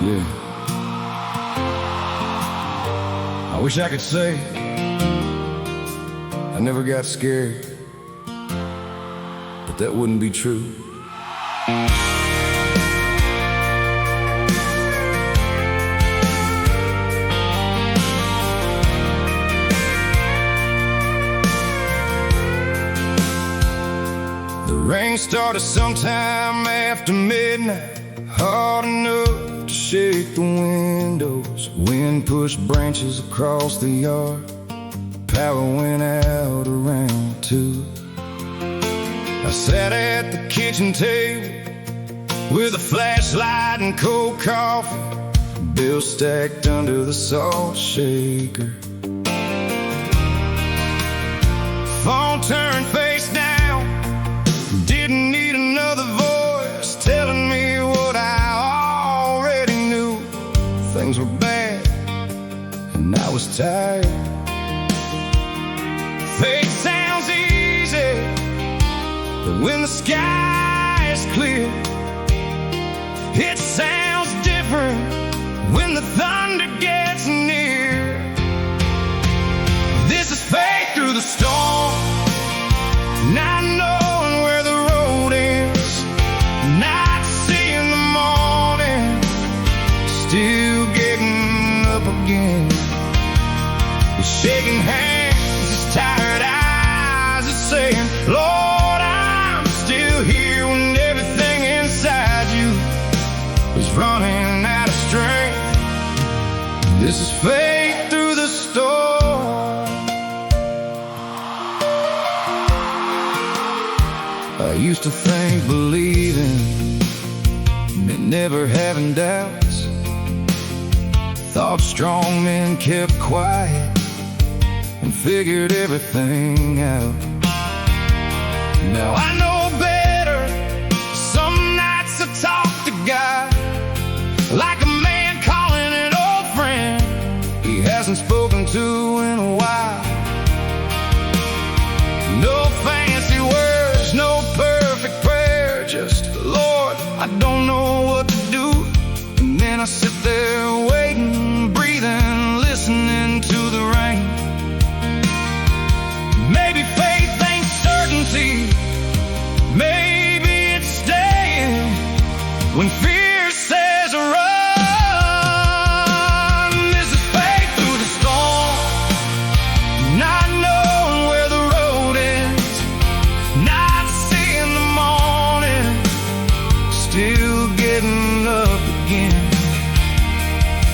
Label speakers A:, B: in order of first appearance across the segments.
A: Yeah. I wish I could say I never got scared, but that wouldn't be true. The rain started sometime after midnight, hard enough to shake the windows. Wind pushed branches across the yard. Power went out around 2. I sat at the kitchen table with a flashlight and cold coffee, bill stacked under the salt shaker. Phone turned face down, didn't need another voice telling me what I already knew. Things were bad and I was tired. Fate sounds easy, but when the sky is clear, it sounds different when the thunder gets near. This is faith through the storm, not knowing where the road ends, not seeing the morning, still getting up again. Shaking hands, tired eyes are saying, Lord, I'm still here, when everything inside you is running out of strength. This is faith through the storm. I used to think believing meant never having doubts. Thought strong men kept quiet and figured everything out. Now I know better. Some nights I talk to God like a man calling an old friend he hasn't spoken to in a while. No fancy words, no perfect prayer, just Lord, I don't know what to do. And then I sit there waiting, breathing, listening to the rain. Maybe faith ain't certainty, maybe it's staying when fear says run. This is faith through the storm, not knowing where the road ends, not seeing the morning, still getting up again.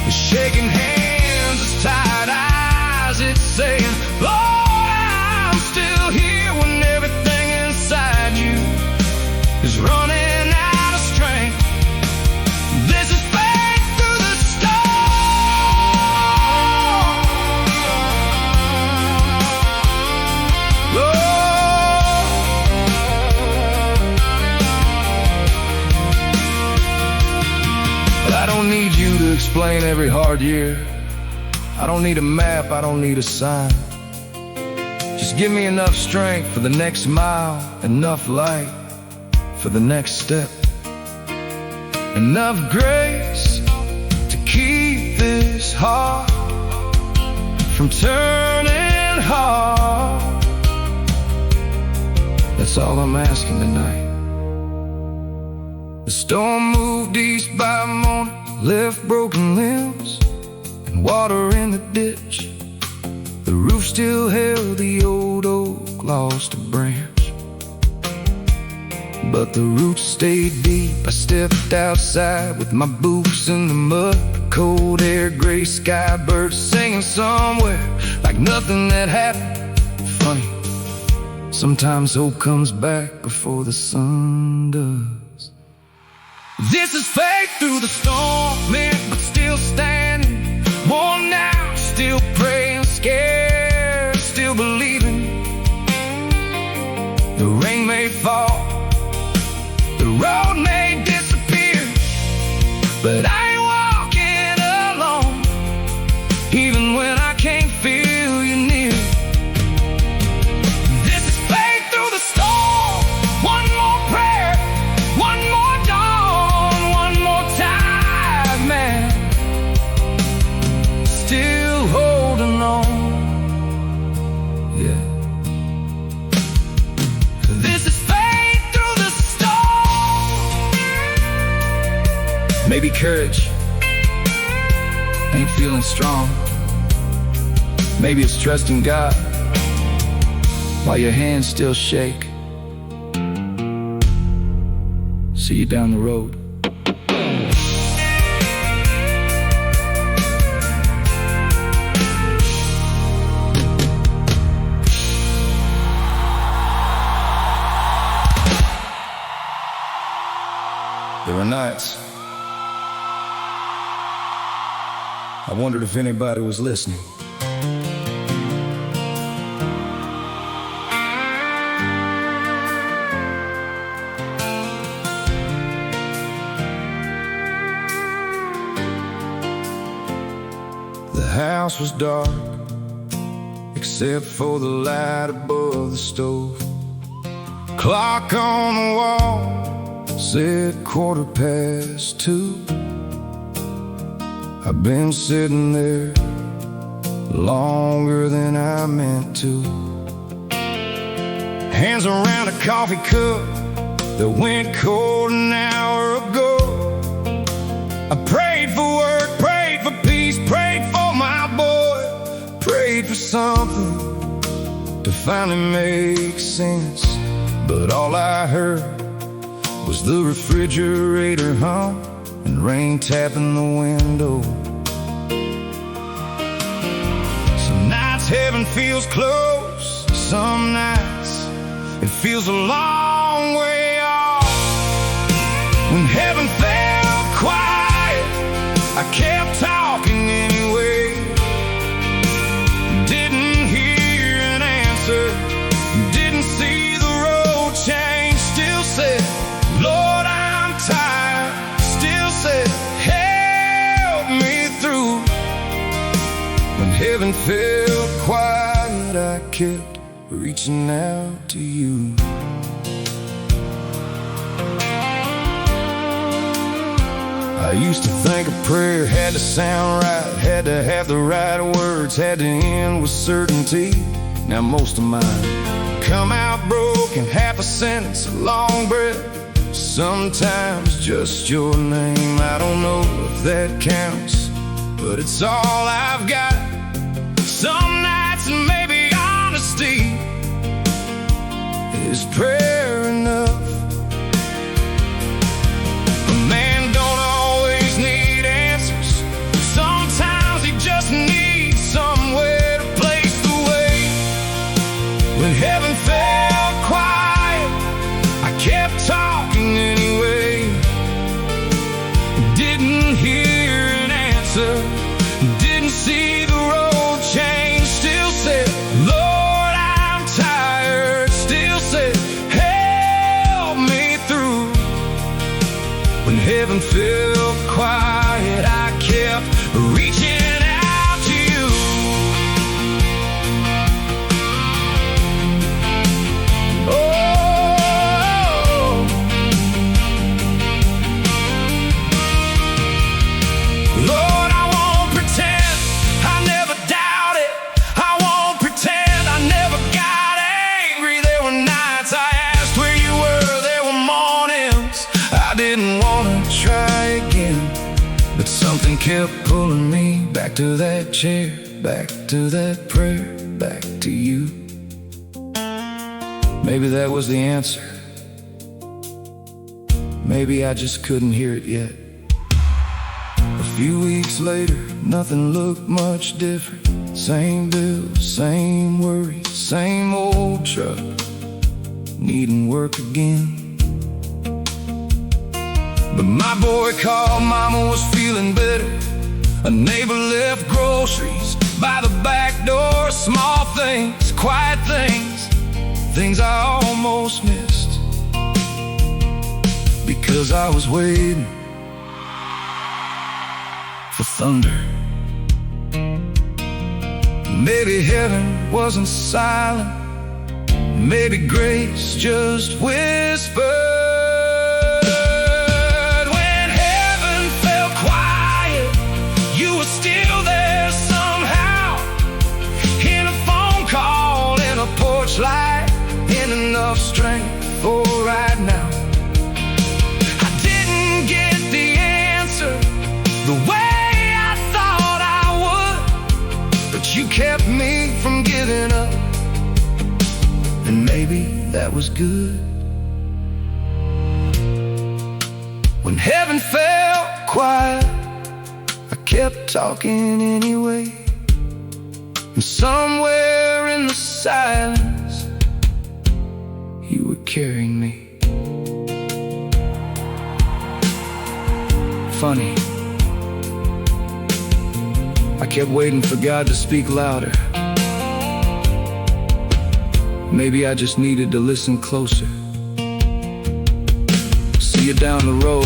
A: Shaking hands, it's tired eyes, it's saying, Lord, I'm still here, when everything inside you is running out of strength. This is faith through the storm. But I don't need you to explain every hard year. I don't need a map, I don't need a sign. Just give me enough strength for the next mile, enough light for the next step, enough grace to keep this heart from turning hard. That's all I'm asking tonight. The storm moved east by morning, left broken limbs and water in the ditch. The roof still held the old oak, lost a branch, but the roots stayed deep. I stepped outside with my boots in the mud, cold air, gray sky, birds singing somewhere like nothing that happened. Funny, sometimes hope comes back before the sun does. This is faith through the storm, man, but still standing. Worn out, still praying, scared, still believing. The rain may fall, the road may disappear, but I ain't walking alone, even when I can't feel you near. This is faith through the storm. One more prayer, one more dawn, one more time, man. Maybe courage ain't feeling strong. Maybe it's trusting God while your hands still shake. See you down the road. There were nights I wondered if anybody was listening. The house was dark, except for the light above the stove. Clock on the wall said 2:15. I've been sitting there longer than I meant to. Hands around a coffee cup that went cold an hour ago. I prayed for work, prayed for peace, prayed for my boy, prayed for something to finally make sense. But all I heard was the refrigerator hum and rain tapping the window. Some nights heaven feels close, some nights it feels a long way off. When heaven felt quiet, I kept talking anyway. Didn't hear an answer, didn't see the road change. Still said, Lord, I'm tired. Still said, help me through. When heaven felt quiet, I kept reaching out to you. I used to think a prayer had to sound right, had to have the right words, had to end with certainty. Now most of mine come out broken, half a sentence, a long breath, sometimes just your name. I don't know if that counts, but it's all I've got. Some nights maybe honesty is prayer enough. A man don't always need answers. Sometimes he just needs somewhere to place the weight. When heaven felt quiet, I kept talking anyway. Didn't hear an answer, didn't see the road change. Still said, Lord, I'm tired. Still said, help me through. When heaven felt quiet, I kept reaching out to you. Oh, Lord, I won't pretend I never doubted. I won't pretend I never got angry. There were nights I asked where you were. There were mornings I didn't want to try again, but something kept pulling me back to that chair, back to that prayer, back to you. Maybe that was the answer. Maybe I just couldn't hear it yet. A few weeks later, nothing looked much different. Same bills, same worries, same old truck needing work again. But my boy called, mama was feeling better. A neighbor left groceries by the back door. Small things, quiet things, things I almost missed, because I was waiting for thunder. Maybe heaven wasn't silent, maybe grace just whispered. Still there somehow, in a phone call, in a porch light, in enough strength for right now. I didn't get the answer, maybe that was good. When heaven felt quiet, I kept talking anyway. And somewhere in the silence, you were carrying me. Funny, I kept waiting for God to speak louder. Maybe I just needed to listen closer. See you down the road.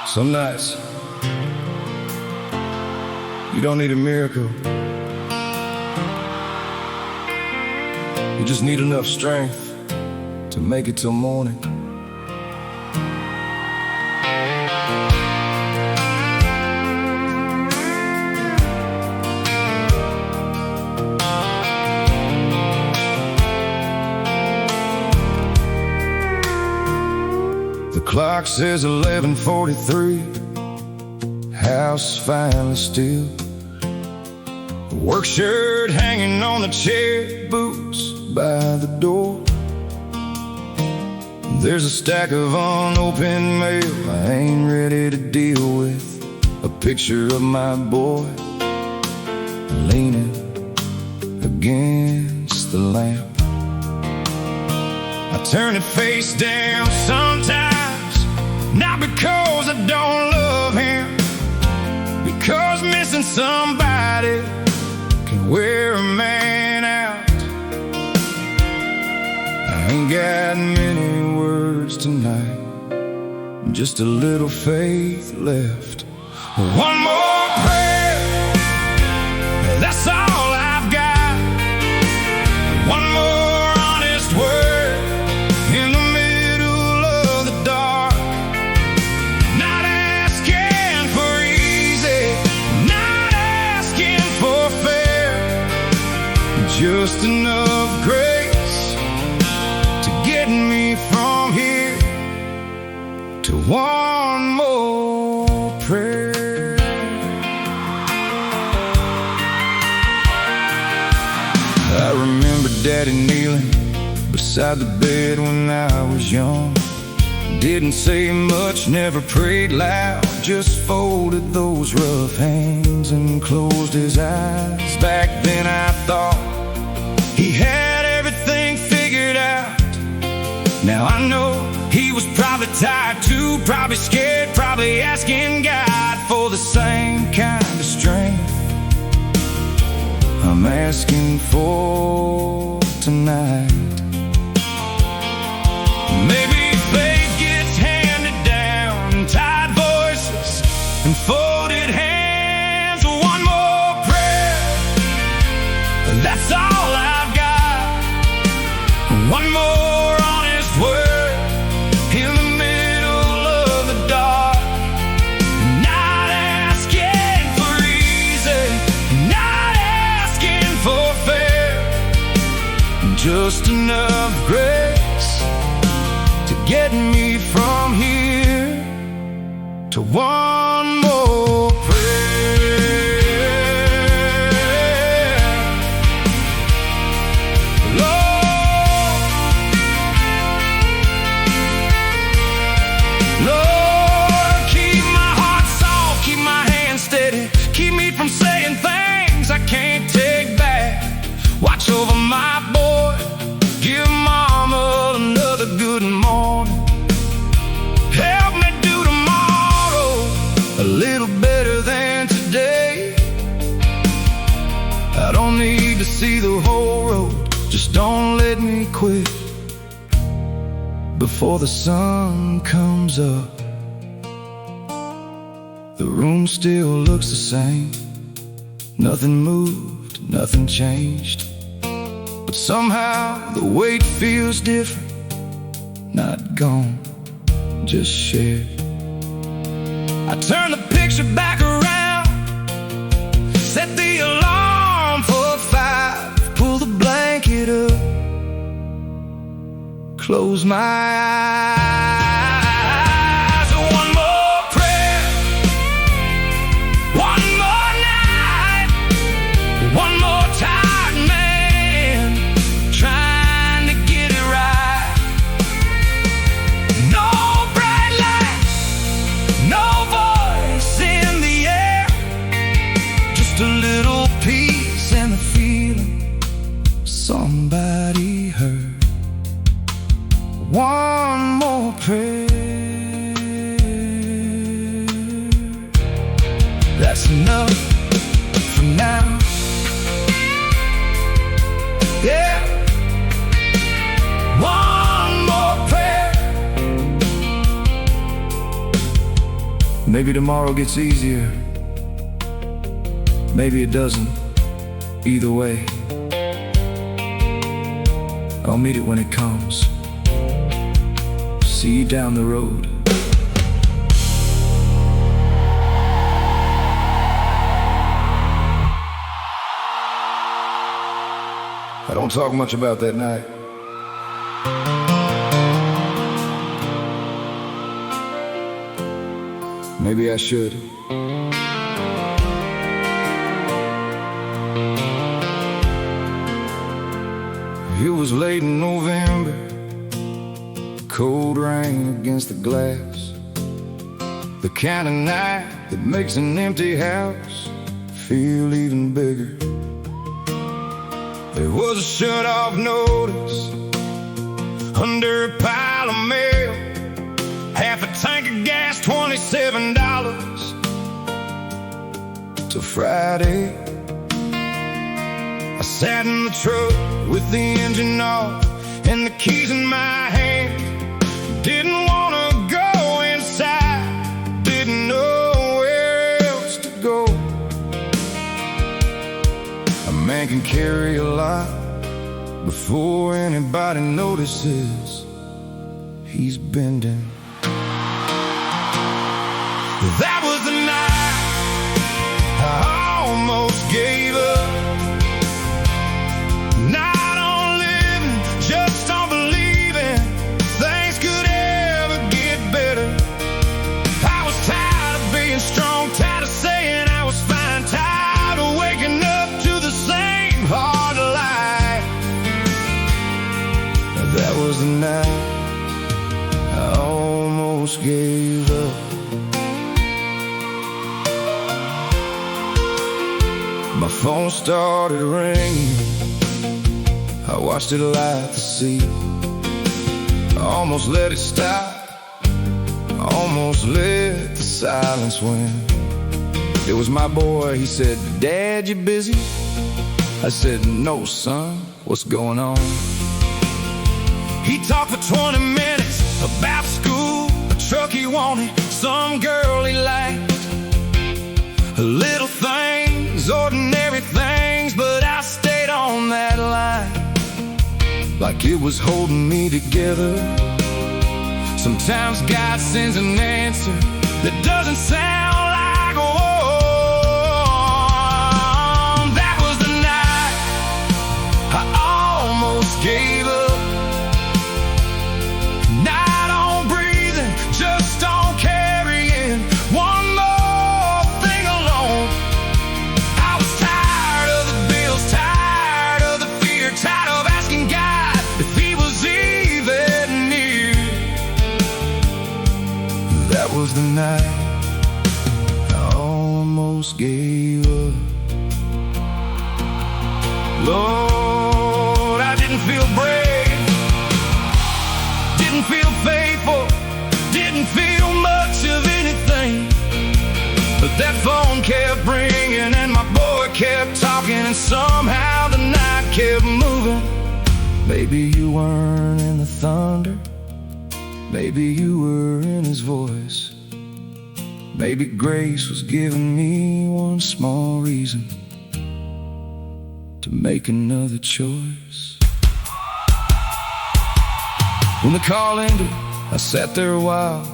A: Some nights, you don't need a miracle. You just need enough strength to make it till morning. The clock says 11:43. House finally still. The work shirt hanging on the chair, boots by the door. There's a stack of unopened mail I ain't ready to deal with. A picture of my boy leaning against the lamp. I turn it face down sometimes, not because I don't love him, because missing somebody can wear a man out. I ain't got many words tonight, just a little faith left. One more prayer, that's all I've got. One more honest word in the middle of the dark. Not asking for easy, not asking for fair, just enough grace to get me from here to one more prayer. I remember Daddy kneeling beside the bed when I was young. Didn't say much, never prayed loud, just folded those rough hands and closed his eyes. Back then I thought he had everything figured out. Now I know he was probably tired too, probably scared, probably asking God for the same kind of strength I'm asking for tonight. Maybe faith gets handed down, tired voices and folded hands. One more prayer, that's all I've got. One more honest word in the middle of the dark. Not asking for easy, not asking for fair, just enough grace to get me from here to one more prayer. Lord, keep my heart soft, keep my hands steady, keep me from saying things I can't take back. Watch over my boy, give mama another good morning. Help me do tomorrow a little better than today. I don't need to see the whole road, just don't let me quit before the sun comes up. The room still looks the same, nothing moved, nothing changed, but somehow the weight feels different. Not gone, just shared. I turn the picture back around, set the alarm for 5. close my eyes. One more prayer, one more night, one more tired man trying to get it right. No bright light, no voice in the air, just a little peace and the feeling somebody heard. One more prayer, that's enough for now. Yeah, one more prayer. Maybe tomorrow gets easier, maybe it doesn't. Either way, I'll meet it when it comes. See you down the road. I don't talk much about that night. Maybe I should. It was late in November, cold rain against the glass, the kind of night that makes an empty house feel even bigger. There was a shut-off notice under a pile of mail, half a tank of gas, $27 till Friday. I sat in the truck with the engine off and the keys in my hand. Didn't want to go inside, didn't know where else to go. A man can carry a lot before anybody notices he's bending. That was the night I almost gave up. Not on living, just on believing things could ever get better. I was tired of being strong, tired of saying I was fine, tired of waking up to the same hard life. That was the night I almost gave up. My phone started ringing, I watched it light the sea. I almost let it stop, I almost let the silence win. It was my boy, he said, "Dad, you busy?" I said, "No, son, what's going on?" He talked for 20 minutes about school, a truck he wanted, some girl he liked. Little things, ordinary things, but I stayed on that line like it was holding me together. Sometimes God sends an answer that doesn't sound like a warm. That was the night I almost gave up. Not on breathing, just on carrying one more thing alone. I was tired of the bills, tired of the fear, tired of asking God if he was even near. That was the night I almost gave up. Lord, I didn't feel brave, didn't feel faithful, didn't feel much of anything. But that phone kept ringing and my boy kept talking, and somehow the night kept moving. Maybe you weren't in the thunder, maybe you were in his voice. Maybe grace was giving me one small reason to make another choice. When the call ended, I sat there a while,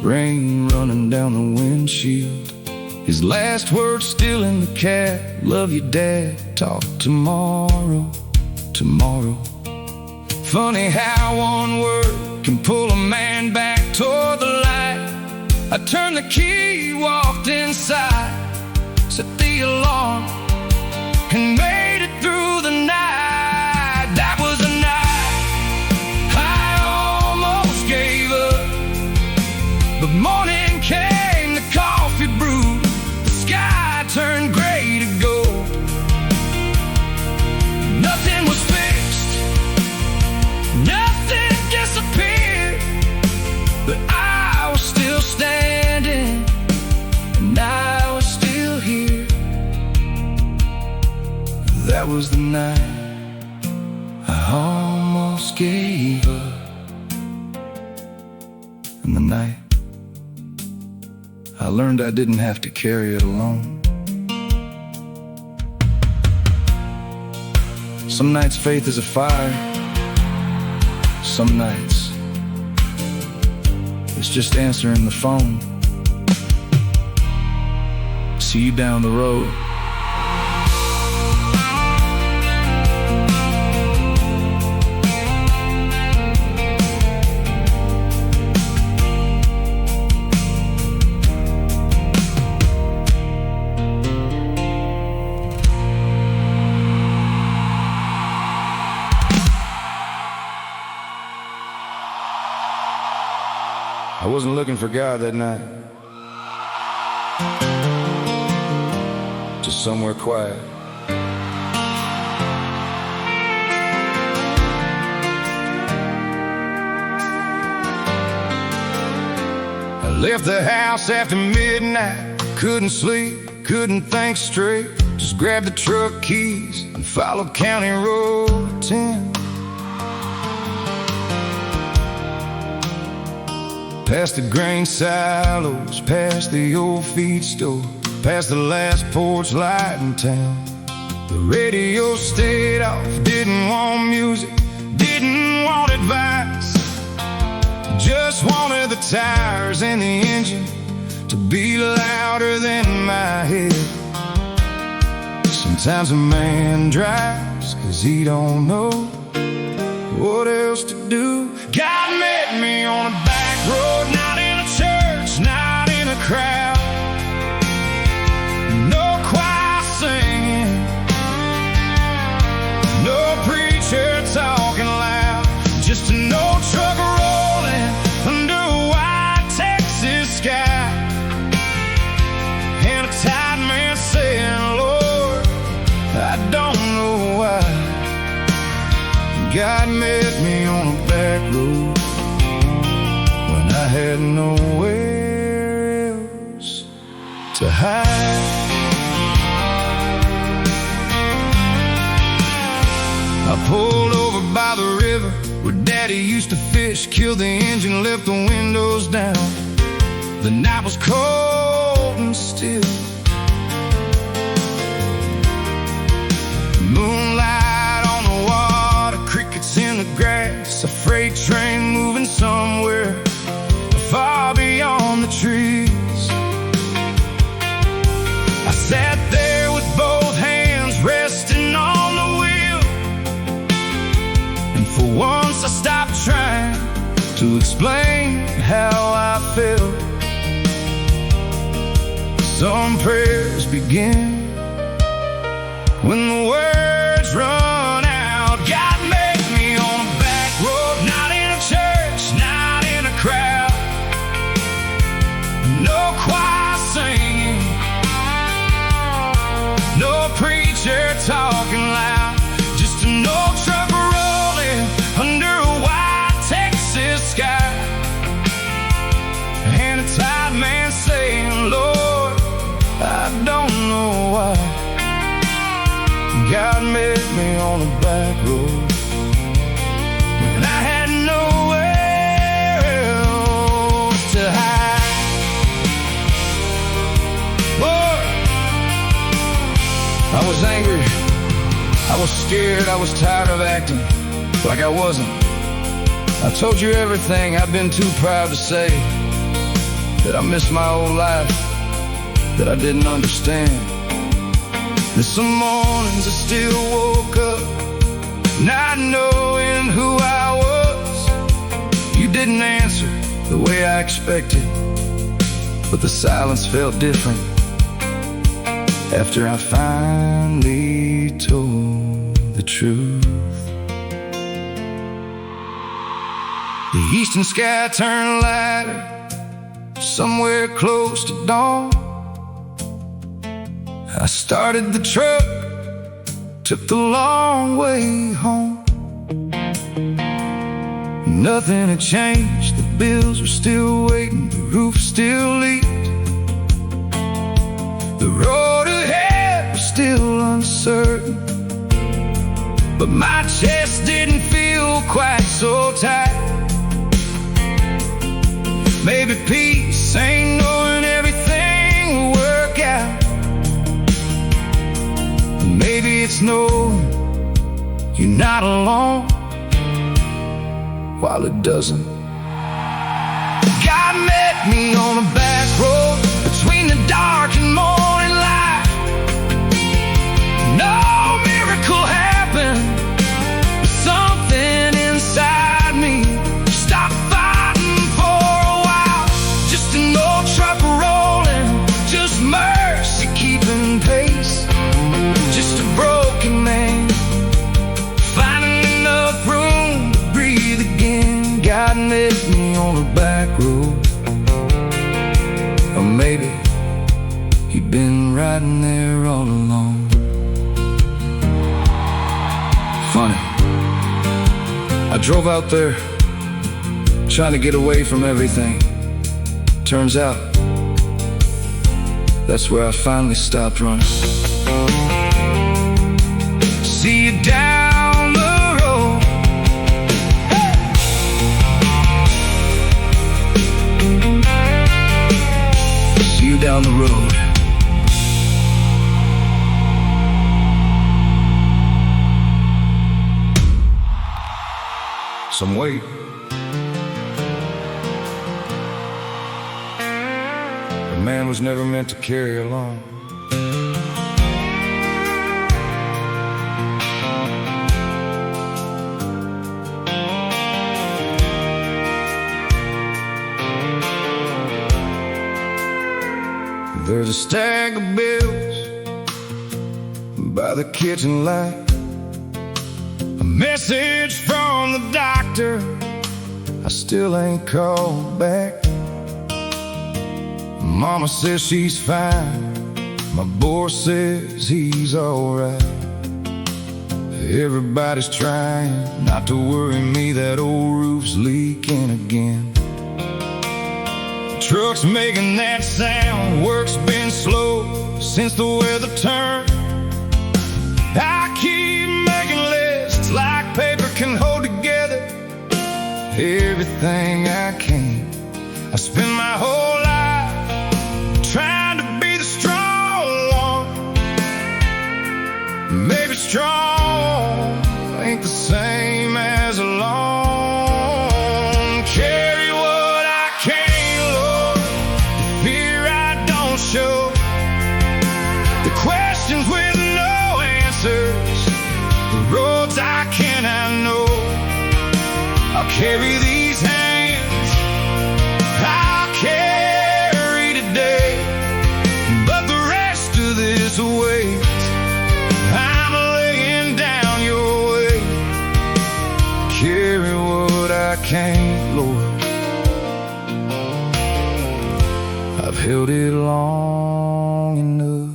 A: rain running down the windshield. His last words still in the cab, "Love you, Dad, talk tomorrow, tomorrow." Funny how one word can pull a man back toward the light. I turned the key, walked inside, set the alarm, and made it through the night. That was the night I almost gave up, but morning came, the coffee brewed, the sky turned gray to gold. Nothing was fixed, nothing disappeared, but I was still standing, and I was still here. That was the night I almost gave up, and the night I learned I didn't have to carry it alone. Some nights faith is a fire, some nights it's just answering the phone. See you down the road. I wasn't looking for God that night, just somewhere quiet. I left the house after midnight, couldn't sleep, couldn't think straight. Just grabbed the truck keys and followed County Road 10. Past the grain silos, past the old feed store, past the last porch light in town. The radio stayed off, didn't want music, didn't want advice, just wanted the tires and the engine to be louder than my head. Sometimes a man drives 'cause he don't know what else to do. God met me on a back road, not in a church, not in a crowd. No choir singing, no preacher talking loud, just an old truck rolling under a white Texas sky, and a tired man saying, Lord, I don't know why. God met me on a back road when I had nowhere else to hide. I pulled over by the river where Daddy used to fish, killed the engine, left the windows down. The night was cold and still. Moonlight on the water, crickets in the grass, a freight train moving somewhere far beyond the trees. I sat there with both hands resting on the wheel, and for once I stopped trying to explain how I felt. Some prayers begin when the words run out. God made me on a back road, not in a church, not in a crowd. No choir singing, no preacher talking loud, just an old truck rolling under a white Texas sky, and a tired man saying, Lord, I don't know why. God met me on a back road when I had nowhere else to hide. Lord, I was angry, I was scared, I was tired of acting like I wasn't. I told you everything I've been too proud to say, that I missed my old life, that I didn't understand. There's some mornings I still woke up not knowing who I didn't answer the way I expected, but the silence felt different after I finally told the truth. The eastern sky turned lighter somewhere close to dawn. I started the truck, took the long way home. Nothing had changed, the bills were still waiting, the roof still leaked. The road ahead was still uncertain, but my chest didn't feel quite so tight. Maybe peace ain't knowing everything will work out. Maybe it's knowing you're not alone while it doesn't. God met me on a back road between the dark and morning light. No miracle happened, but something inside me stopped fighting for a while. Just an old truck rolling, just mercy keeping pace. Just a broken man finding enough room to breathe again. God met me on a back road, or maybe he'd been riding there all along. Funny, I drove out there trying to get away from everything. Turns out that's where I finally stopped running. See you down the road. Hey! See you down the road. Some weight. A man was never meant to carry alone. There's a stack of bills by the kitchen light, a message from the doctor I still ain't called back. Mama says she's fine, my boy says he's alright. Everybody's trying not to worry me, that old roof's leaking again. Truck's making that sound, work's been slow since the weather turned. I keep making lists like paper can hold together everything I can. I spend my whole life trying to be the strong one. Maybe strong ain't the same as alone. Carry what I can't, Lord, the fear I don't show, the questions with no answers, the roads I cannot know. I'll carry these hands, I'll carry today, but the rest of this weight I'm laying down your way. Carry what I can't, Lord. I've held it long enough.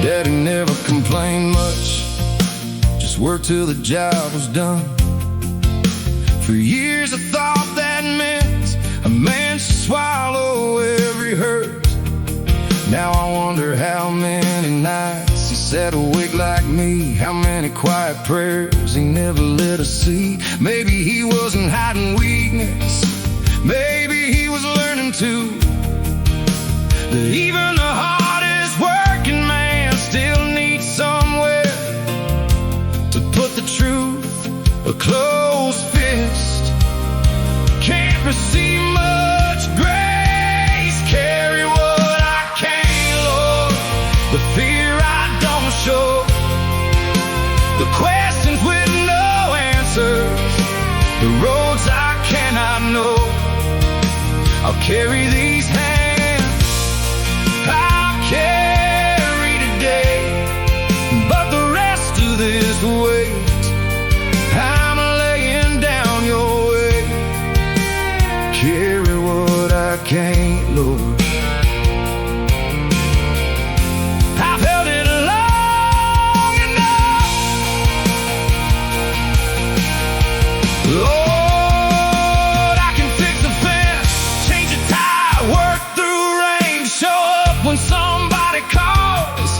A: Daddy never complained much, just worked till the job was done. For years I thought that meant a man should swallow every hurt. Now I wonder how many nights he sat awake like me, how many quiet prayers he never let us see. Maybe he wasn't hiding weakness, maybe he was learning to, that even the hardest working man still needs somewhere to put the truth, a closed fist can't receive much grace. Carry what I can, Lord, the fear I don't show, the questions the roads I cannot know. I'll carry these hands, I'll carry today, but the rest of this weight I'm laying down your way. Carry what I can't, Lord. I've held it long enough. Lord, I can fix a fence, change a tire, work through rain, show up when somebody calls.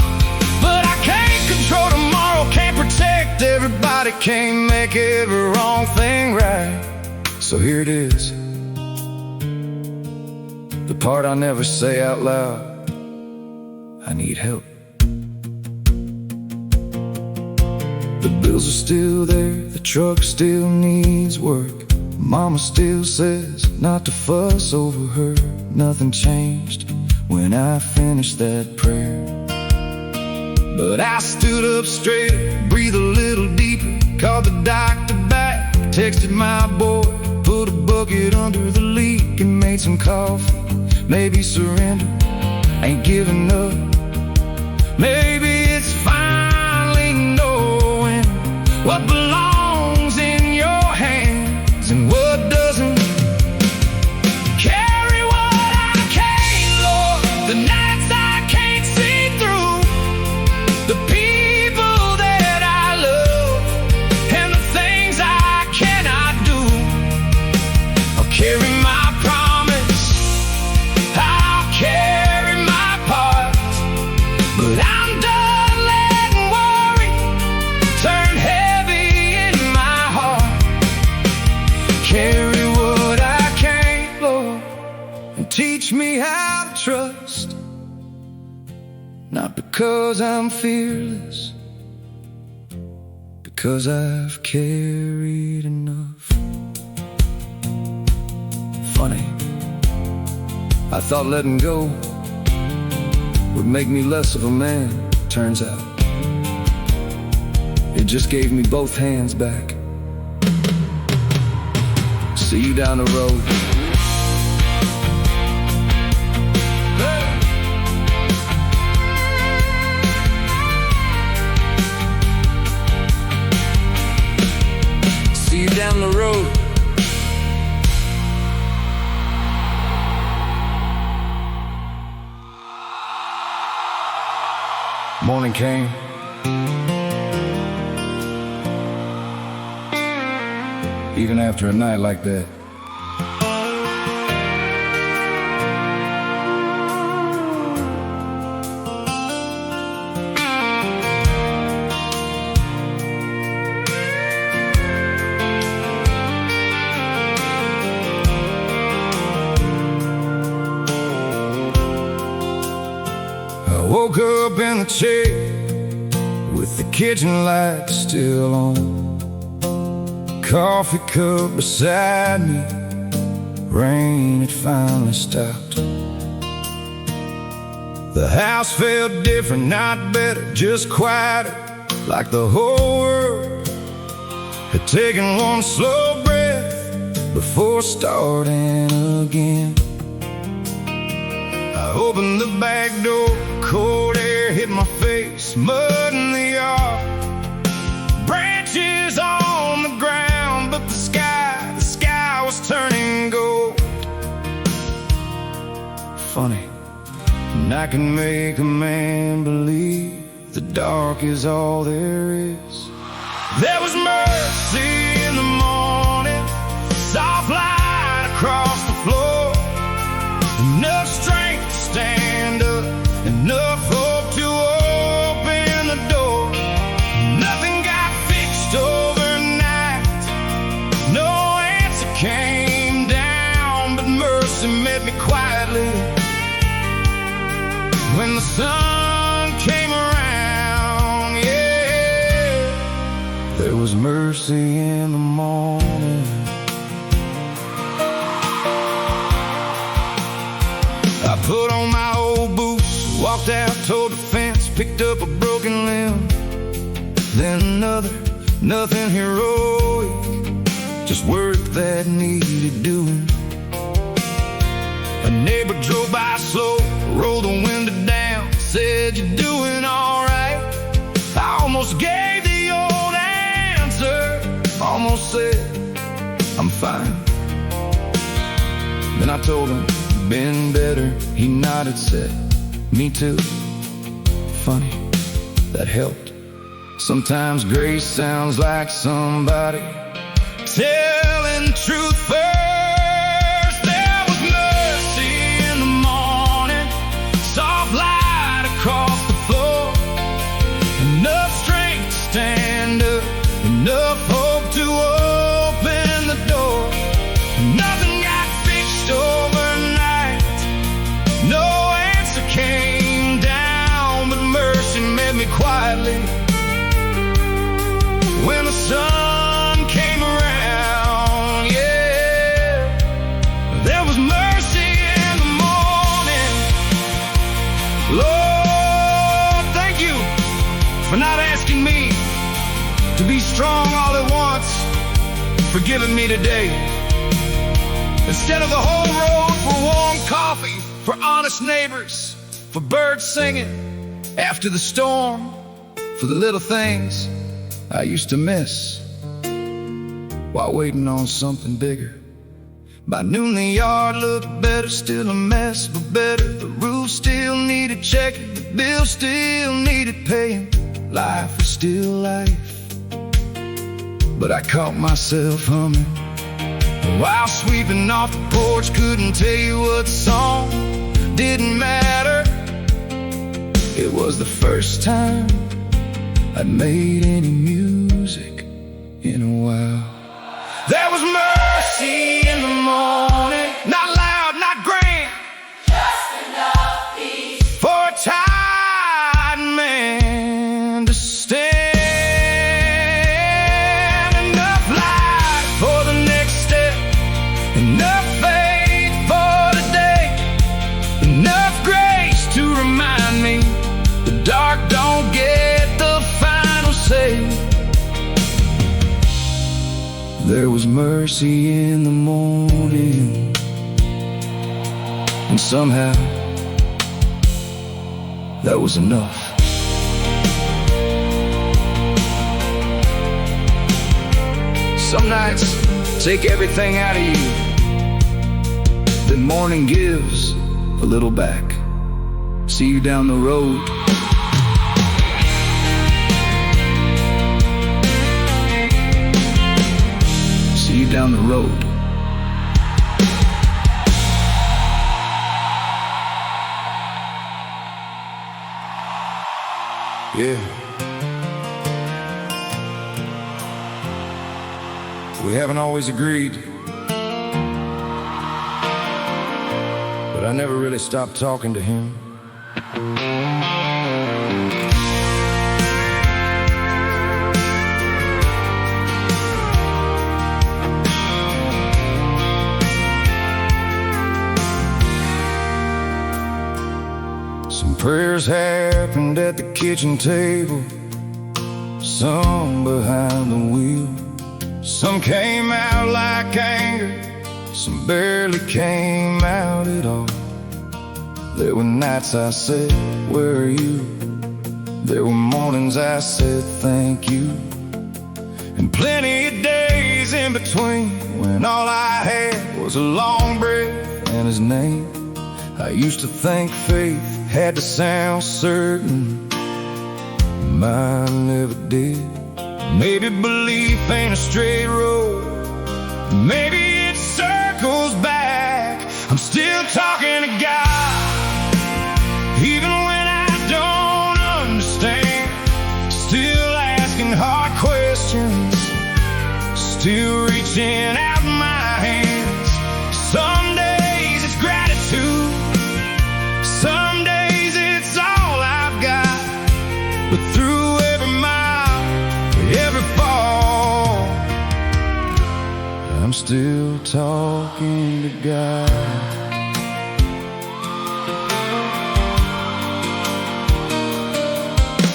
A: But I can't control tomorrow, can't protect everybody, can't make every wrong thing right. So here it is, the part I never say out loud. I need help. The bills are still there, the truck still needs work. Mama still says not to fuss over her. Nothing changed when I finished that prayer. But I stood up straight, breathed a little deeper, called the doctor back, texted my boy, put a bucket under the leak and made some coffee. Maybe surrender, ain't giving up. Maybe it's finally knowing what belongs in your hands and what doesn't. Carry what I can't, Lord, the nights I can't see through, the people that I love, and the things I cannot do. I'll carry my promise, I'll carry my part, but I'm done letting worry turn heavy in my heart. Carry what I can't, Lord, and teach me how to trust. Not because I'm fearless, because I've carried enough. Funny, I thought letting go would make me less of a man. Turns out it just gave me both hands back. See you down the road. See you down the road. Morning came. Even after a night like that. I woke up in the chair with the kitchen light still on, coffee cup beside me, rain had finally stopped. The house felt different, not better, just quieter, like the whole world had taken one slow breath before starting again. I opened the back door, cold air hit my face, mud in the yard, branches on the ground, but the sky was turning gold. Funny, and I can make a man believe the dark is all there is. There was mercy in the morning, soft light across the floor, enough strength to stand up, enough hope to open the door. Nothing got fixed overnight, no answer came down, but mercy met me quietly when the sun came around. Yeah, there was mercy in the morning. I put on my old boots, walked out toward the fence, picked up a broken limb, then another, nothing heroic, just work that needed doing. A neighbor drove by slow, rolled the window down, said, "You're doing all right." I almost gave the old answer, almost said, "I'm fine." Then I told him, "Been better." He nodded, said, "Me too." Funny, that helped. Sometimes grace sounds like somebody telling the truth first. There was mercy in the morning, soft light across the floor, enough strength to stand up, enough hope to open the door. Nothing got fixed overnight, no answer came down, but mercy met me quietly when the sun came around. Yeah, there was mercy in the morning. Lord, thank you for not asking me to be strong all at once, for giving me today, instead of the whole road, for warm coffee, for honest neighbors, for birds singing after the storm, for the little things I used to miss while waiting on something bigger. By noon the yard looked better, still a mess, but better. The roof still needed checking, the bill still needed paying. Life was still life, but I caught myself humming while sweeping off the porch. Couldn't tell you what song, didn't matter. It was the first time I'd made any music in a while. There was mercy in the morning, not loud, not grand,
B: just enough peace
A: for a tired man to stand. Enough light for the next step, enough faith for today, enough grace to remind me the dark don't get the final say. There was mercy in the morning, and somehow that was enough. Some nights take everything out of you, then morning gives a little back. See you down the road. See you down the road. Yeah. We haven't always agreed, but I never really stopped talking to him. Some prayers happened at the kitchen table, some behind the wheel. Some came out like anger, some barely came out at all. There were nights I said, "Where are you?" There were mornings I said, "Thank you." And plenty of days in between when all I had was a long breath and his name. I used to think faith had to sound certain, mine never did. Maybe belief ain't a straight road, maybe it circles back. I'm still talking to God, even when I don't understand. Still asking hard questions, still reaching out my hands. Some days it's gratitude, some days it's all I've got. But through every mile, every fall, I'm still talking to God.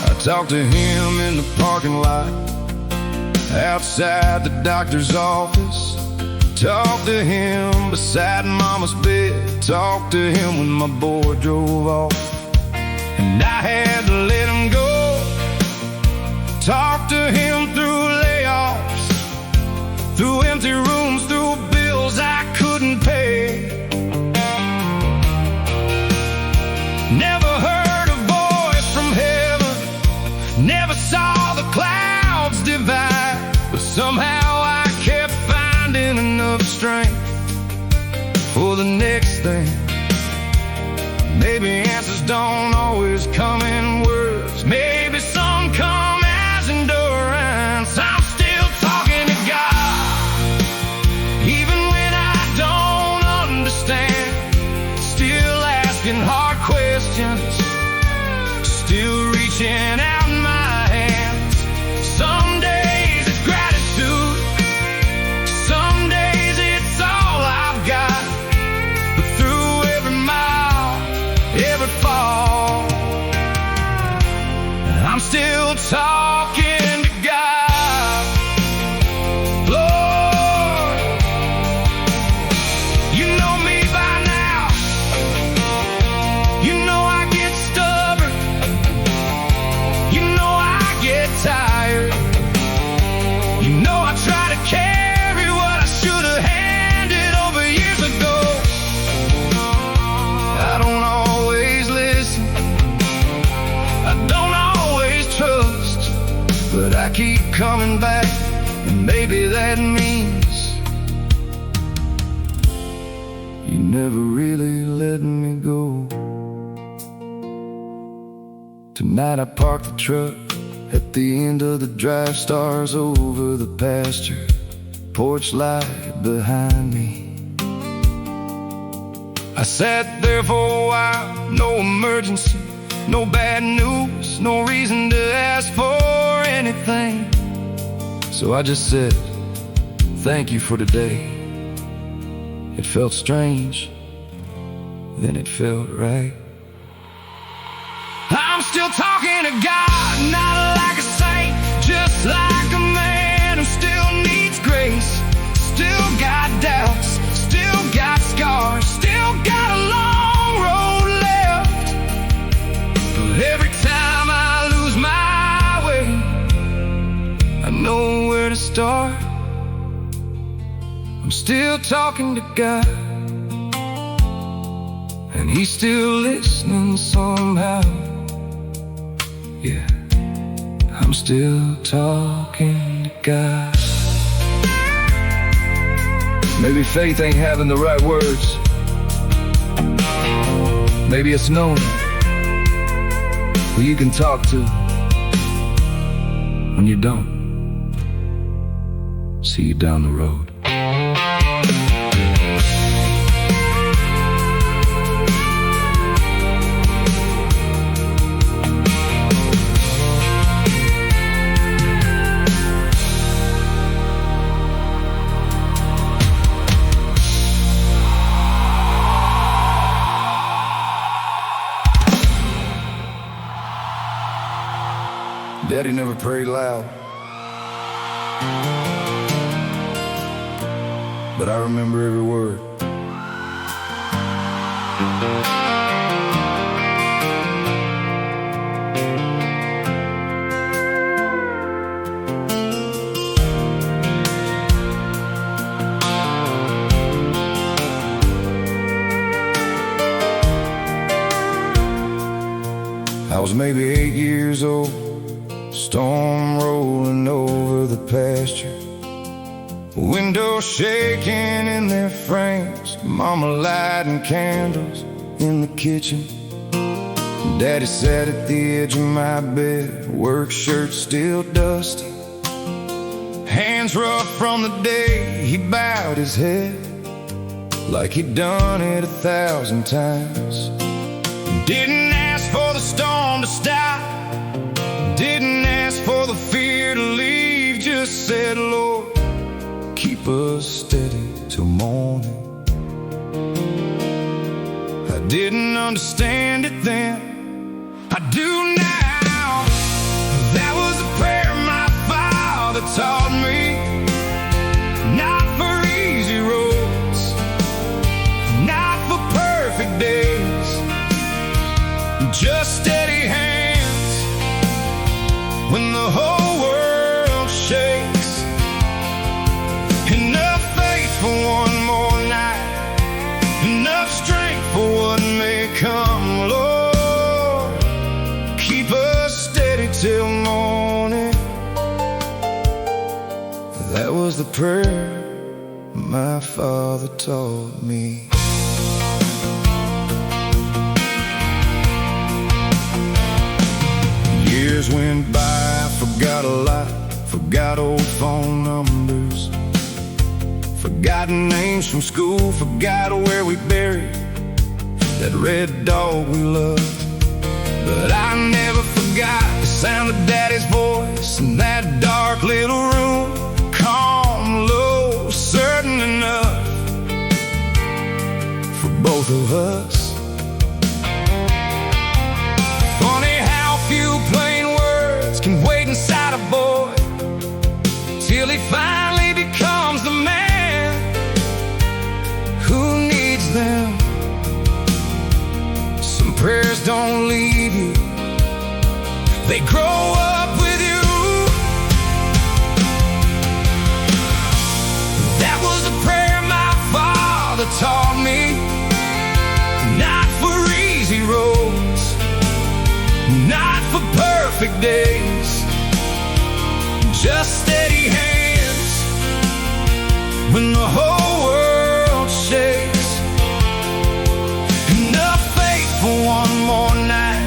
A: I talked to him in the parking lot, outside the doctor's office. Talked to him beside Mama's bed. Talked to him when my boy drove off, and I had to let him go. Talked to him through layoffs, through empty rooms, through bills I couldn't pay. Never heard a voice from heaven, never saw the clouds divide, but somehow I kept finding enough strength for the next thing. Maybe answers don't always come in words, maybe some come as endurance. I'm still talking to God, even when I don't understand. Still asking hard questions, still reaching out my hands. Some days it's gratitude, some days it's all I've got. But through every mile, every fall, I'm still talking to God. Lord, you know me by now. You know I get stubborn, you know I get tired, you know I try to carry what I should have handed over years ago. I don't always listen, I don't always trust, but I keep coming back, and maybe that means you never really let me go. Tonight I parked the truck at the end of the drive, stars over the pasture, porch light behind me. I sat there for a while, no emergency, no bad news, no reason to ask for anything. So I just said, thank you for today. It felt strange, then it felt right. I'm still talking to God, not like a saint, just like a man who still needs grace. Still got doubts, still got scars, still got a long road left. But every time I lose my way, I know where to start. I'm still talking to God, and He's still listening somehow. Yeah, I'm still talking to God. Maybe faith ain't having the right words, maybe it's knowing who you can talk to when you don't. See you down the road. Daddy never prayed loud, but I remember every word. I was maybe 8 years old, storm rolling over the pasture, windows shaking in their frames, Mama lighting candles in the kitchen. Daddy sat at the edge of my bed, work shirt still dusty, hands rough from the day he bowed his head, like he'd done it 1,000 times. Didn't ask for the storm to stop, didn't ask for the fear to leave, just said, Lord, keep us steady till morning. I didn't understand it then, I do now. That was a prayer my father taught me was the prayer my father taught me. Years went by, I forgot a lot, forgot old phone numbers, forgotten names from school, forgot where we buried that red dog we loved. But I never forgot the sound of Daddy's voice in that dark little room, calm, low, certain enough for both of us. Funny how few plain words can wait inside a boy till he finally becomes the man who needs them. Some prayers don't leave you, they grow up with you. That was a prayer my father taught me. Not for easy roads, not for perfect days, just steady hands when the whole world shakes. Enough faith for one more night,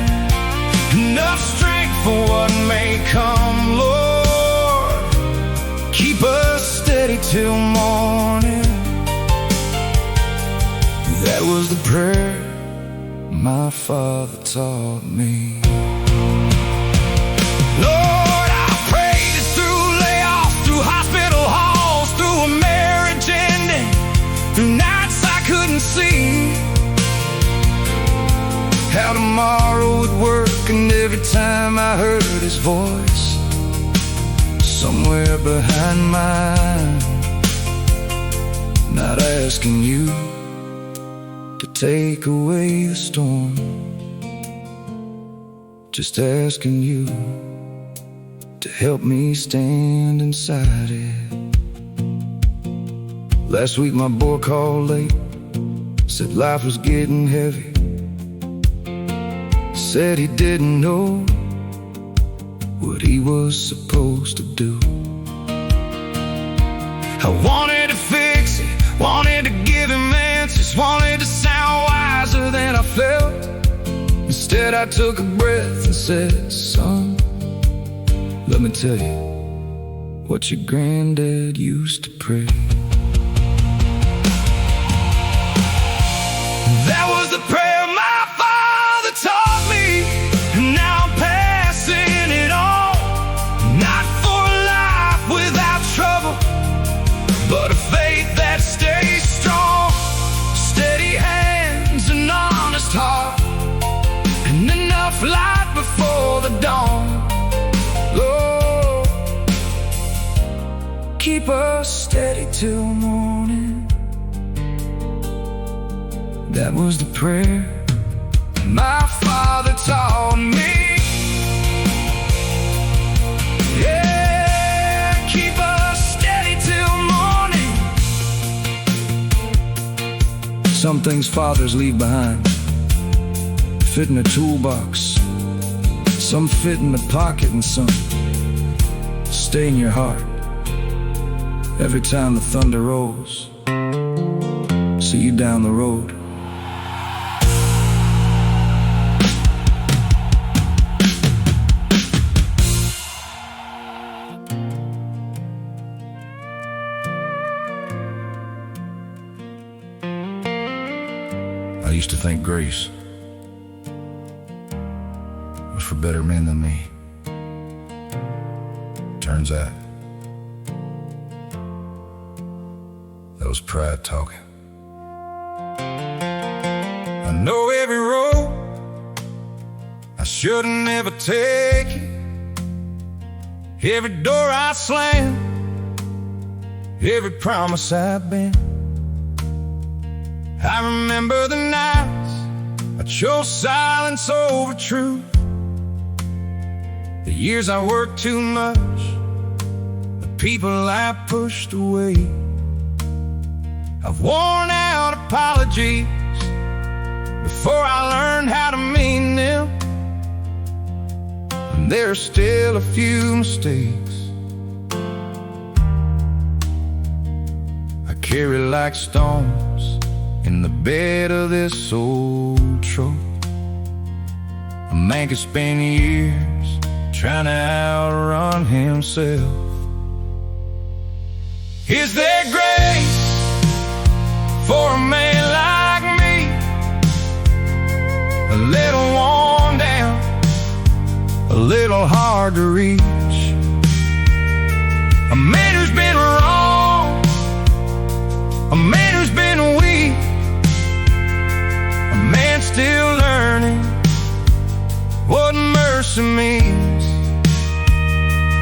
A: enough strength for what may come, Lord. Keep us steady till morning. That was the prayer my father taught me. Lord, I prayed it through layoffs, through hospital halls, through a marriage ending, through nights I couldn't see how tomorrow would work. And every time I heard his voice somewhere behind mine, not asking you to take away the storm, just asking you to help me stand inside it. Last week my boy called late, said life was getting heavy, said he didn't know what he was supposed to do. I wanted to fix it, wanted to give him answers, wanted to sound wiser than I felt. Instead I took a breath and said, son, let me tell you what your granddad used to pray. That was the prayer my father taught me, and now I'm passing it on. Not for a life without trouble, but a faith that stays strong. Steady hands, an honest heart, and enough light before the dawn. Lord, keep us steady till morning. That was the prayer my father taught me. Yeah, keep us steady till morning. Some things fathers leave behind fit in a toolbox, some fit in the pocket, and some stay in your heart. Every time the thunder rolls, see you down the road. I used to think grace was for better men than me. Turns out that was pride talking. I know every road I should have never taken, every door I slammed, every promise I've been. I remember the nights I chose silence over truth, the years I worked too much, the people I pushed away. I've worn out apologies before I learned how to mean them, and there are still a few mistakes carry like stones in the bed of this old truck. A man could spend years trying to outrun himself. Is there grace for a man like me? A little worn down, a little hard to reach. A man who's been wrong, a man who's been weak, a man still learning what mercy means.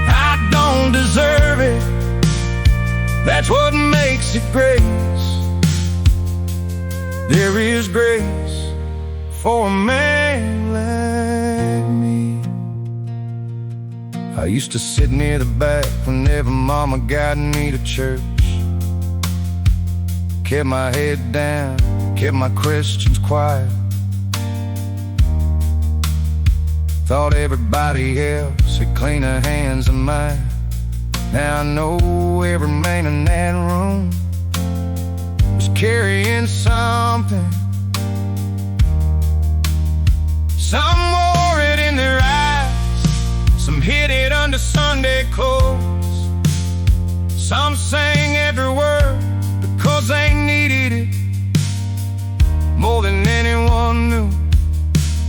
A: I don't deserve it, that's what makes it grace. There is grace for a man like me. I used to sit near the back whenever Mama got me to church. Kept my head down, kept my questions quiet. Thought everybody else had cleaner hands than mine. Now I know every man in that room was carrying something. Some wore it in their eyes, some hid it under Sunday clothes. Some sang every word because they needed it more than anyone knew.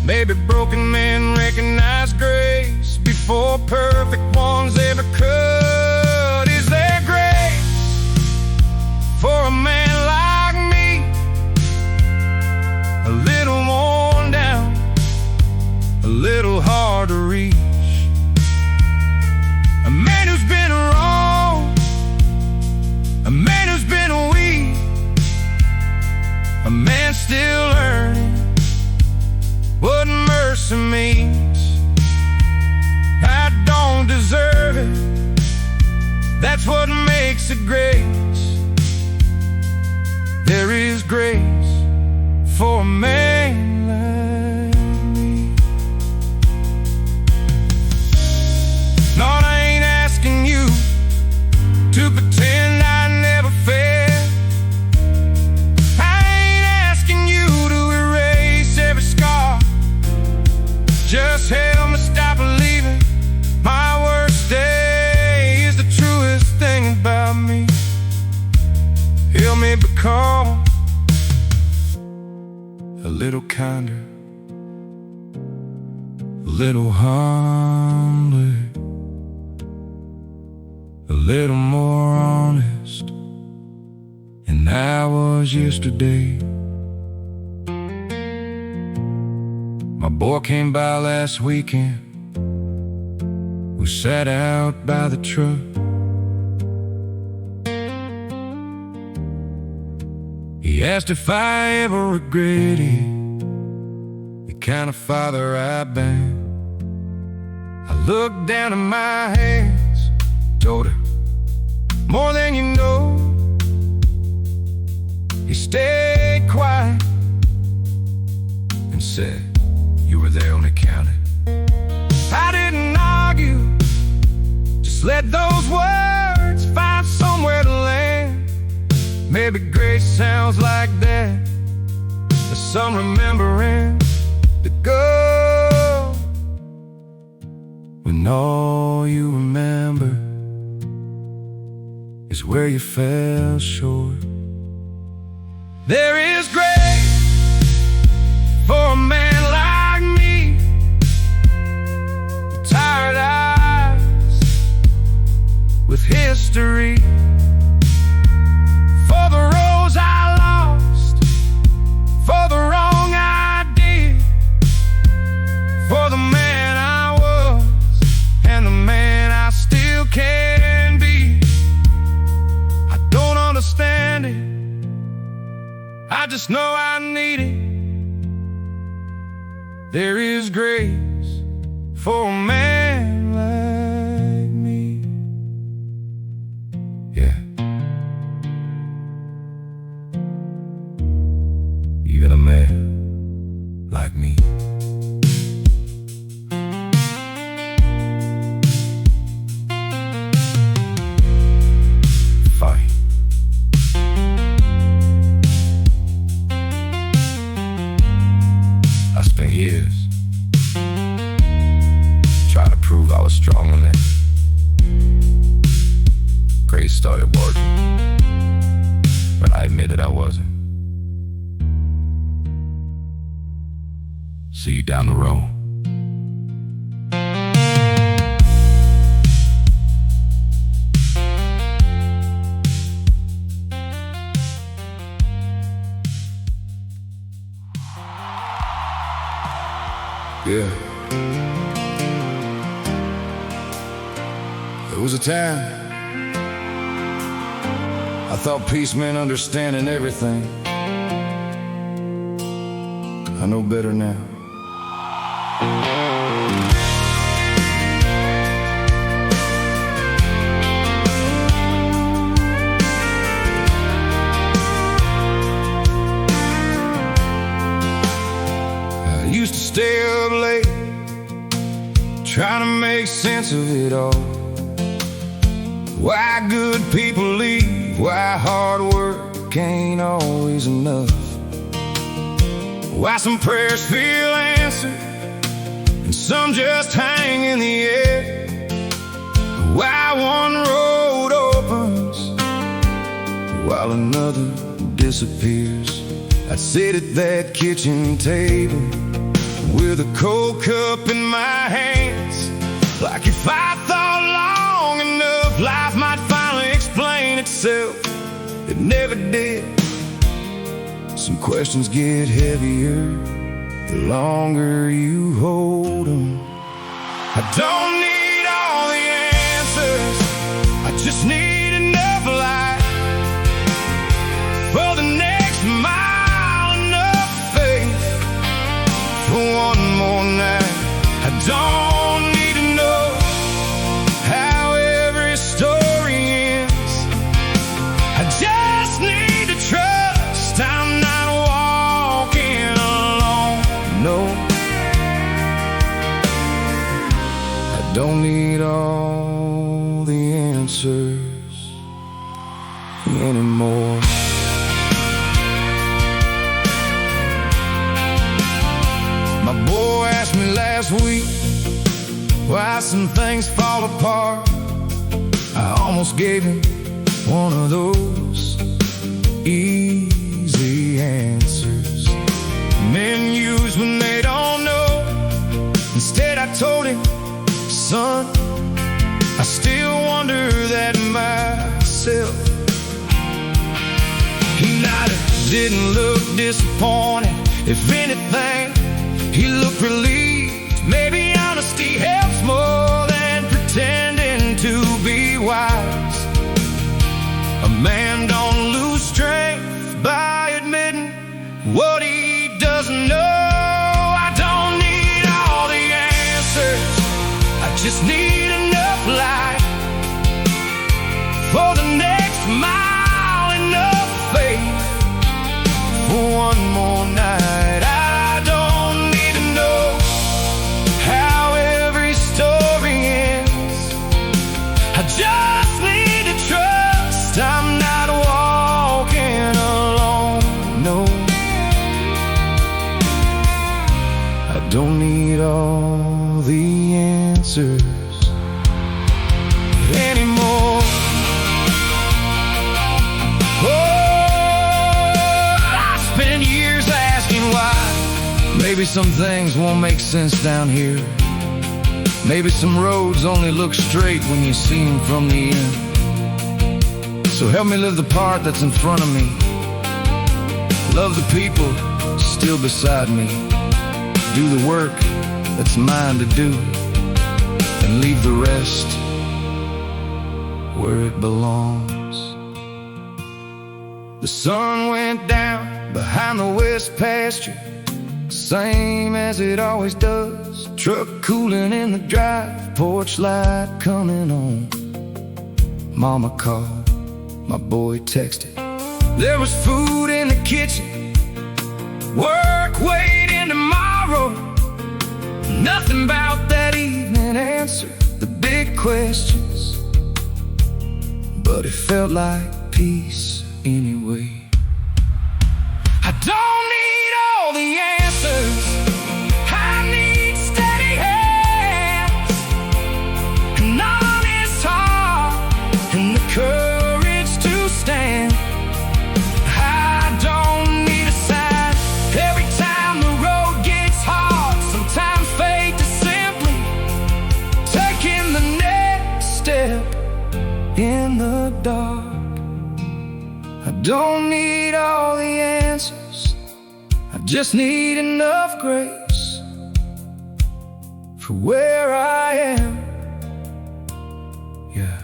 A: Maybe broken men recognize grace before perfect ones ever could. Is there grace for a man like me? A little worn down, a little hard to reach. A man who's been wrong, a man who's been weak, a man still learning what mercy means. I don't deserve it, that's what makes it grace. There is grace for a man like me. Lord, I ain't asking you to pretend I never failed. I ain't asking you to erase every scar. Just help me stop believing my worst day is the truest thing about me. Help me become a little kinder, a little humbler, a little more honest than I was yesterday. My boy came by last weekend. We sat out by the truck. He asked if I ever regretted the kind of father I've been. I looked down at my hands, told her, more than you know. He stayed quiet and said, you were there when it counted. I didn't argue, just let those words find somewhere to land. Maybe grace sounds like that, there's some remembering to go when all you remember is where you fell short. There is grace for a man like me, tired eyes with history, for the rose I lost, for the wrong I did, for the man I was and the man I still can be. I don't understand it, I just know I need it. There is grace for a man like me. Yeah. Even a man like me. Fine. face started working when I admitted I wasn't. See you down the road. Yeah. There was a time I thought peace meant understanding everything. I know better now. I used to stay up late trying to make sense of it all. Why good people leave, why hard work ain't always enough, why some prayers feel answered and some just hang in the air, why one road opens while another disappears. I'd sit at that kitchen table with a cold cup in my hands, like if I thought long enough life might finally explain itself. It never did. Some questions get heavier the longer you hold them. I don't need all the answers, I just need enough light for the next mile, enough faith for one more night. I don't need to know how every story ends, I just need to trust I'm not walking alone. No, I don't need all the answers anymore. My boy asked me last week why some things fall apart. I almost gave him one of those easy answers men use when they don't know. Instead I told him, son, I still wonder that myself. He nodded, didn't look disappointed. If anything, he looked relieved. Maybe honesty helps more than pretending to be wise. A man don't lose strength by admitting what he doesn't know. I don't need all the answers, I just need enough light for the next mile, enough faith for one more night. I don't need to know how every story ends, I just need to trust I'm not walking alone. No, I don't need all the answers anymore. I spent years asking why. Maybe some things won't make sense down here. Maybe some roads only look straight when you see them from the end. So help me live the part that's in front of me, love the people still beside me, do the work that's mine to do, and leave the rest where it belongs. The sun went down behind the west pasture, same as it always does. Truck cooling in the drive, porch light coming on. Mama called, my boy texted. There was food in the kitchen, work waiting tomorrow. Nothing about that evening answered the big questions, but it felt like peace anyway. I don't need all the answers, I need steady hands, an honest heart, and the courage in the dark. I don't need all the answers, I just need enough grace for where I am. Yeah,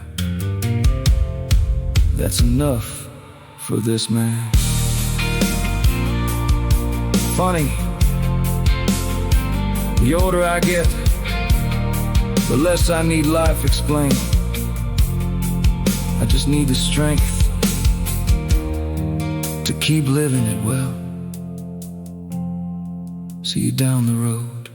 A: that's enough for this man. Funny, the older I get, the less I need life explained. I just need the strength to keep living it well. See you down the road.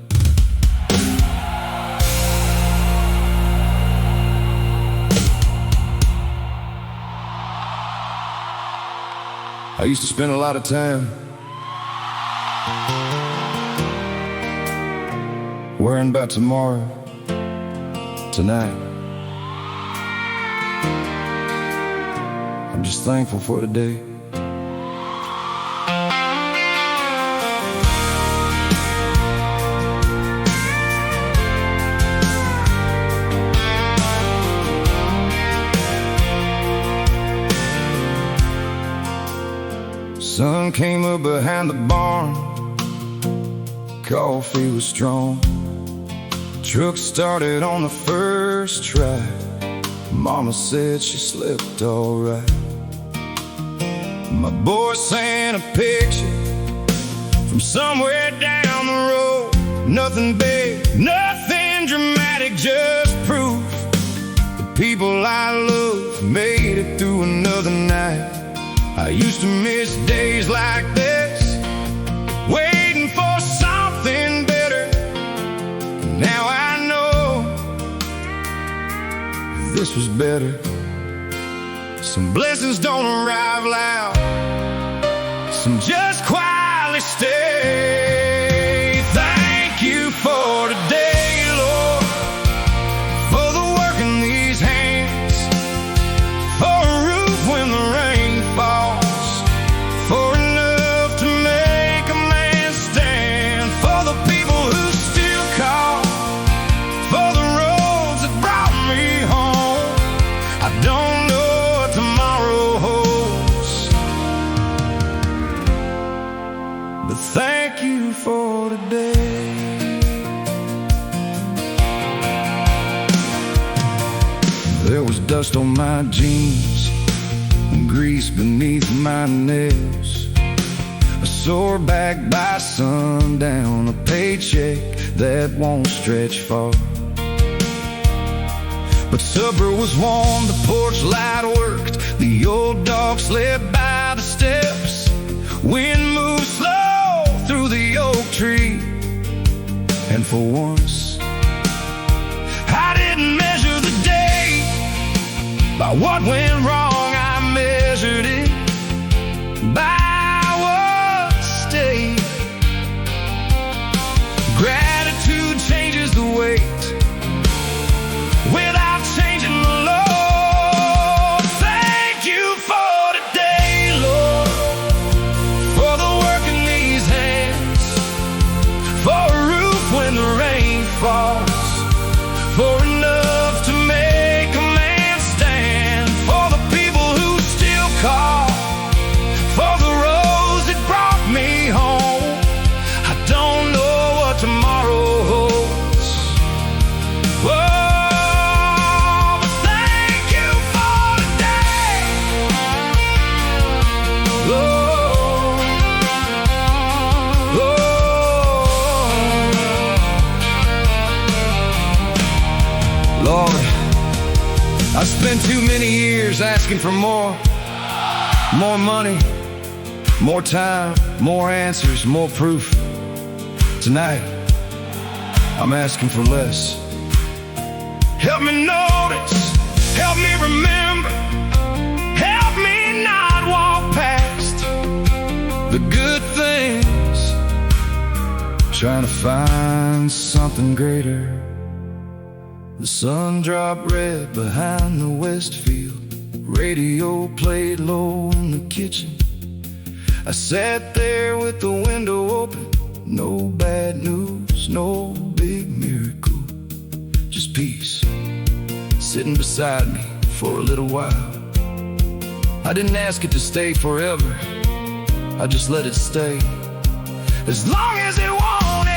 A: I used to spend a lot of time worrying about tomorrow, tonight. I'm just thankful for today. Sun came up behind the barn, coffee was strong. Truck started on the first try. Mama said she slept all right. My boy sent a picture from somewhere down the road. Nothing big, nothing dramatic, just proof the people I love made it through another night. I used to miss days like this, waiting for something better. Now I know this was better. Some blessings don't arrive loud, some just quietly stay. Thank you for today, Lord, for the work in these hands, for a roof when the rain falls, for enough to make a man stand, for the people who still call, for the roads that brought me home. I don't know what tomorrow holds, but thank you for today. There was dust on my jeans and grease beneath my nails, a sore back by sundown, a paycheck that won't stretch far. But supper was warm, the porch light worked, the old dog slept by the steps. Wind moved slow through the oak tree, and for once I didn't measure the day by what went wrong. I measured it by what stayed. Gratitude changes the weight without changing the load. Thank you for today, Lord, for the work in these hands, for a roof when the rain falls, for enough to make a man stand, for the people who still call, for the roads that brought me home. I don't know what tomorrow holds, whoa, but thank you for today, Lord, Lord, I spent too many years asking for more money, more time, more answers, more proof. Tonight, I'm asking for less. Help me notice, help me remember, help me not walk past the good things, trying to find something greater. The sun dropped red behind the west field, radio played low in the kitchen. I sat there with the window open, no bad news, no big miracle, just peace sitting beside me for a little while. I didn't ask it to stay forever, I just let it stay as long as it wanted.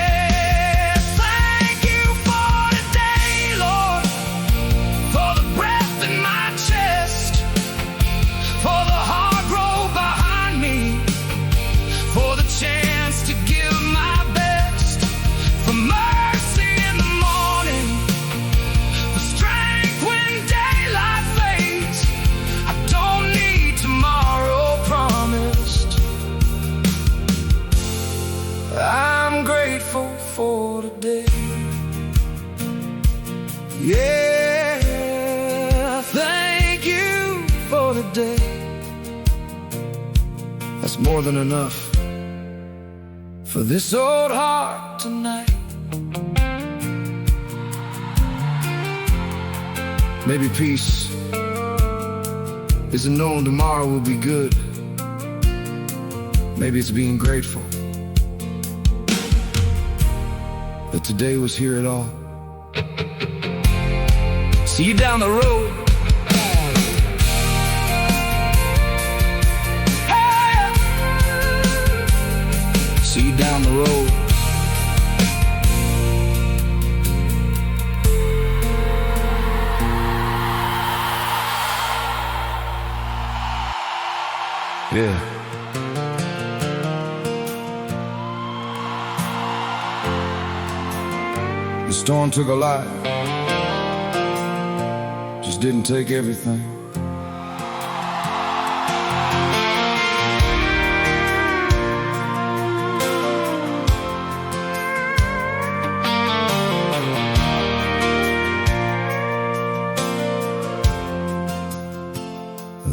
A: Thank you for today, Lord, for the breath in my chest, for the hard road behind me, for the chance to give my best, for mercy in the morning, for strength when daylight fades. I don't need tomorrow promised. I'm grateful for today. Yeah, thank you for today. That's more than enough for this old heart tonight. Maybe peace isn't knowing tomorrow will be good. Maybe it's being grateful that today was here at all. See you down the road. Hey! See you down the road. Yeah. The storm took a lot, just didn't take everything.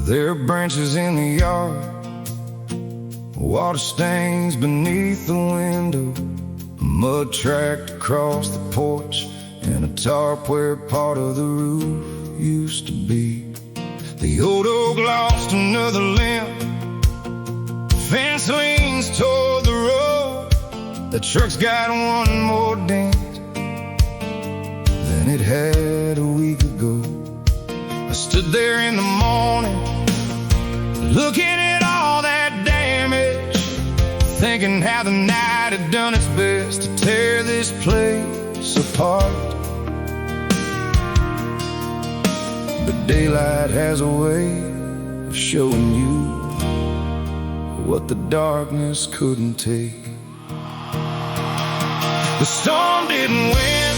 A: There are branches in the yard, water stains beneath the window, a mud tracked across the porch, and a tarp where part of the roof used to be. The old oak lost another limb, fence leans toward the road, the truck's got one more dent than it had a week ago. I stood there in the morning, looking at all that damage, thinking how the night had done its best to tear this place apart. But daylight has a way of showing you what the darkness couldn't take. The storm didn't win,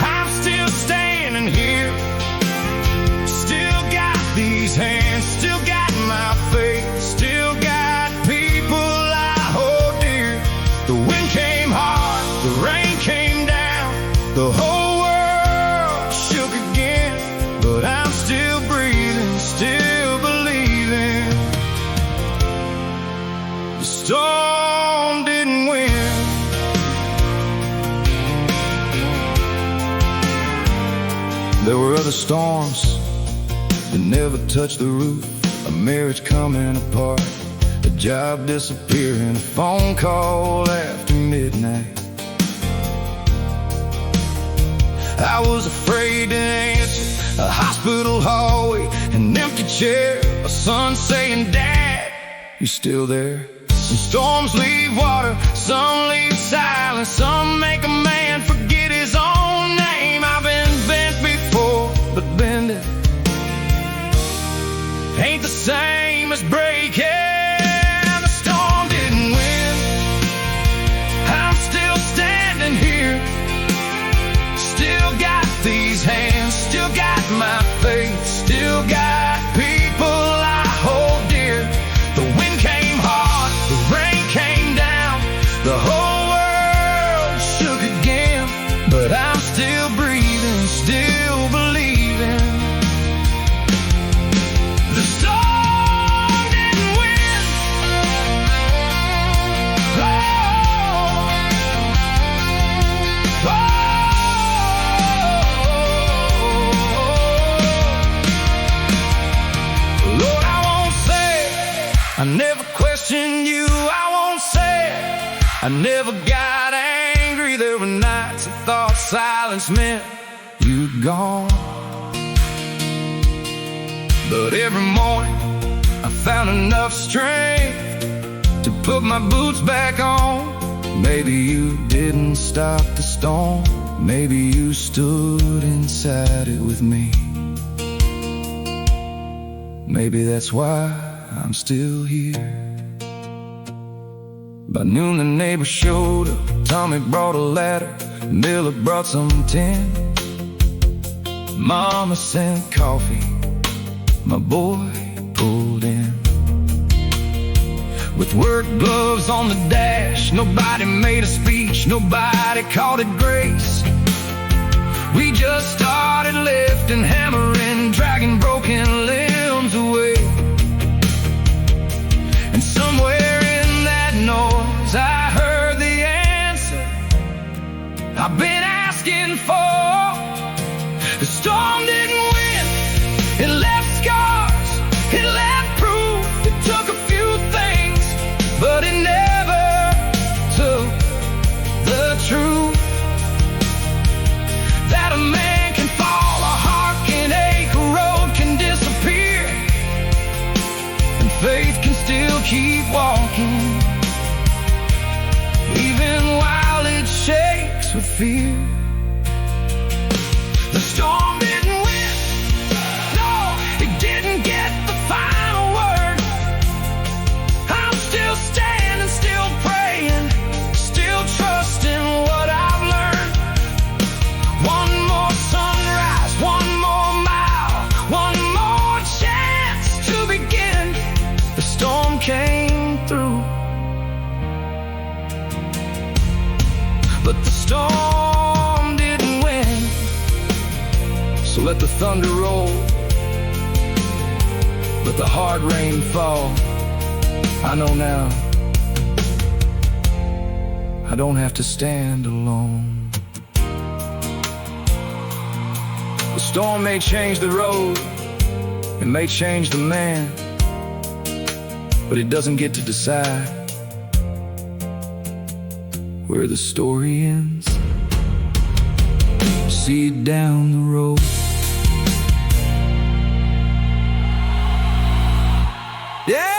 A: I'm still standing here. Still got these hands, still got my faith, still got people I hold dear. The wind came hard, the rain came down, the whole world shook again, but I'm still breathing, still believing. The storm didn't win. There were other storms that never touched the roof, a marriage coming apart, a job disappearing, a phone call after midnight. I was afraid to answer, a hospital hallway, an empty chair, a son saying, "Dad, you still there?" Some storms leave water, some leave silence, some make a man forget his own name. I've been bent before, but bending ain't the same as breaking. The storm didn't win, I'm still standing here. Still got these hands, still got my faith, still got people I hold dear. The wind came hard, the rain came down, the whole world shook again, but I'm still breathing, still believing. The storm didn't win. Oh, oh. Lord, I won't say I never questioned you, I won't say I never got angry. There were nights I thought silence meant you'd gone. But every morning I found enough strength to put my boots back on. Maybe you didn't stop the storm, maybe you stood inside it with me. Maybe that's why I'm still here. By noon the neighbor showed up, Tommy brought a ladder, Miller brought some tin. Mama sent coffee, my boy pulled in. With work gloves on the dash, nobody made a speech, nobody called it grace. We just started lifting, hammering, dragging broken limbs away. And somewhere in that noise I heard the answer I've been asking for. The storm didn't win, it left scars, it left proof. It took a few things, but it never took the truth. That a man can fall, a heart can ache, a road can disappear, and faith can still keep walking, even while it shakes with fear. The storm didn't win, no, it didn't get the final word. I'm still standing, still praying, still trusting what I've learned. One more sunrise, one more mile, one more chance to begin. The storm came through, but the storm didn't win. So let the thunder roll, let the hard rain fall. I know now I don't have to stand alone. The storm may change the road, it may change the man, but it doesn't get to decide where the story ends. See it down the road. Yeah!